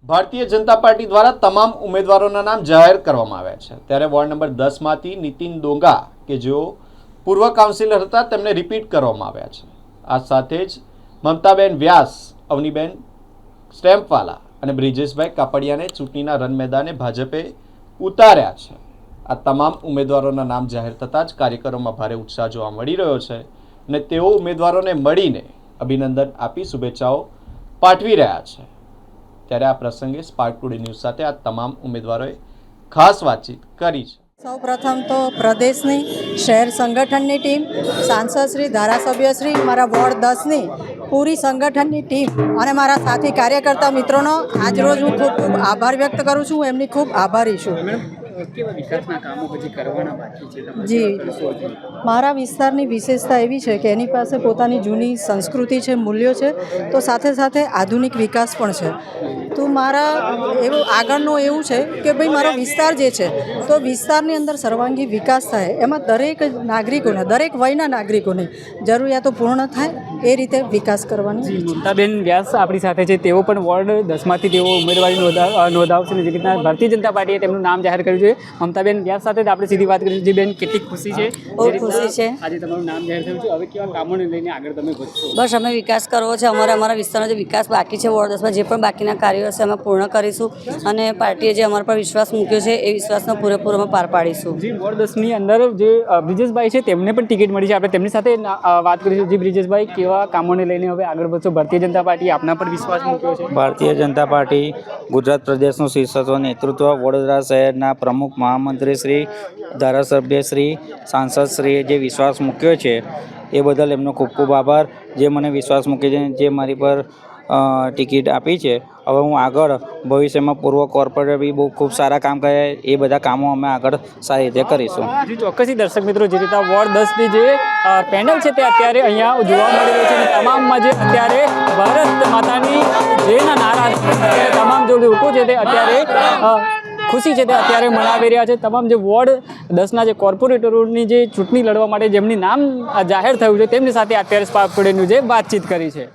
Bharatiya Janata party દ્વારા તમામ ઉમેદવારોના નામ જાહેર કરવામાં આવ્યા છે। ત્યારે વોર્ડ નંબર 10માંથી નીતિન ડોંગા કે જેઓ પૂર્વ કાઉન્સિલર હતા તેમને રિપીટ કરવામાં આવ્યા છે। આ સાથે જ મમતાબેન વ્યાસ, અવનીબેન સ્ટેમ્પવાલા અને બ્રિજેશભાઈ કાપડિયાને ચૂંટણીના રણ મેદાને ભાજપે ઉતાર્યા છે। આ તમામ ઉમેદવારોના નામ જાહેર થતાં જ કાર્યકરોમાં ભારે ઉત્સાહ જોવા મળી રહ્યો છે અને તેઓ ઉમેદવારોને મળીને અભિનંદન આપી શુભેચ્છાઓ પાઠવી રહ્યા છે। ત્યારે આ પ્રસંગે સ્પાર્ક ટુડે ન્યૂઝ સાથે આ તમામ ઉમેદવારોએ ખાસ વાતચીત કરી છે। સૌપ્રથમ તો પ્રદેશની શહેર સંગઠનની ટીમ, સાંસદશ્રી, ધારાસભ્યશ્રી, મારા વોર્ડ 10ની પૂરી સંગઠનની ટીમ અને મારા સાથી કાર્યકર્તા મિત્રોનો આજરોજ હું ખૂબ ખૂબ આભાર વ્યક્ત કરું છું। એમની ખૂબ આભારી છું। જી, મારા વિસ્તારની વિશેષતા એવી છે કે એની પાસે પોતાની જૂની સંસ્કૃતિ છે, મૂલ્યો છે, તો સાથે સાથે આધુનિક વિકાસ પણ છે। તો મારા એવું આગળનું એવું છે કે ભાઈ મારો વિસ્તાર જે છે તો વિસ્તારની અંદર સર્વાંગી વિકાસ થાય, એમાં દરેક નાગરિકોને, દરેક વયના નાગરિકોની જરૂરિયાતો પૂર્ણ થાય એ રીતે વિકાસ કરવાની। મમતાબેન વ્યાસ આપણી સાથે છે, તેઓ પણ વોર્ડ 10માંથી તેઓ ઉમેદવારી નોંધાવશે ને જે રીતના ભારતીય જનતા પાર્ટીએ તેમનું નામ જાહેર કર્યું છે। મમતાબેન વ્યાસ સાથે જ આપણે સીધી વાત કરીશું। જી બેન, કેટલી ખુશી છે? બહુ ખુશી છે। આજે તમારું નામ જાહેર થયું છે, હવે કેવા કામોને લઈને આગળ તમે વધશો? બસ અમે વિકાસ કરવો છે, અમારા વિસ્તારનો જે વિકાસ બાકી છે, વોર્ડ 10માં જે પણ બાકીના કાર્યો હશે અમે પૂર્ણ કરીશું અને પાર્ટીએ જે અમારા પર વિશ્વાસ મૂક્યો છે એ વિશ્વાસનો પૂરેપૂરો અમે પાર પાડીશું। જી, વોર્ડ 10ની અંદર જે બ્રિજેશભાઈ છે તેમને પણ ટિકિટ મળી છે, આપણે તેમની સાથે વાત કરીશું। જી બ્રિજેશભાઈ, કેવા કામોને લઈને હવે આગળ વધશો? ભારતીય જનતા પાર્ટી આપના પર વિશ્વાસ મૂક્યો છે? ભારતીય જનતા પાર્ટી ગુજરાત પ્રદેશનું શીર્ષક નેતૃત્વ, વડોદરા શહેરના પ્રમુખ મહામંત્રી શ્રી, ધારાસભ્ય શ્રી, સાંસદ શ્રીએ જે વિશ્વાસ મૂક્યો છે એ બદલ એમનો ખૂબ ખૂબ આભાર। જે મને વિશ્વાસ મૂકે છે, જે મારી પર ટિકિટ આપી છે, હવે હું આગળ ભવિષ્યમાં પૂર્વ કોર્પોરેટર બી બહુ ખૂબ સારા કામ કરે, એ બધા કામો અમે આગળ સારી રીતે કરીશું। ચોક્કસથી દર્શક મિત્રો, જે રીતે વોર્ડ 10ની જે પેનલ છે તે અત્યારે અહીંયા જોવા મળી રહ્યું છે અને તમામમાં જે અત્યારે ભારત માતાની જેના નારા તમામ જે લોકો છે તે અત્યારે ખુશી છે તે અત્યારે મનાવી રહ્યા છે। તમામ જે વોર્ડ 10ના જે કોર્પોરેટરોની જે ચૂંટણી લડવા માટે જેમની નામ જાહેર થયું છે તેમની સાથે અત્યારે સ્પાર્ક ટુડે ન્યૂઝે વાતચીત કરી છે।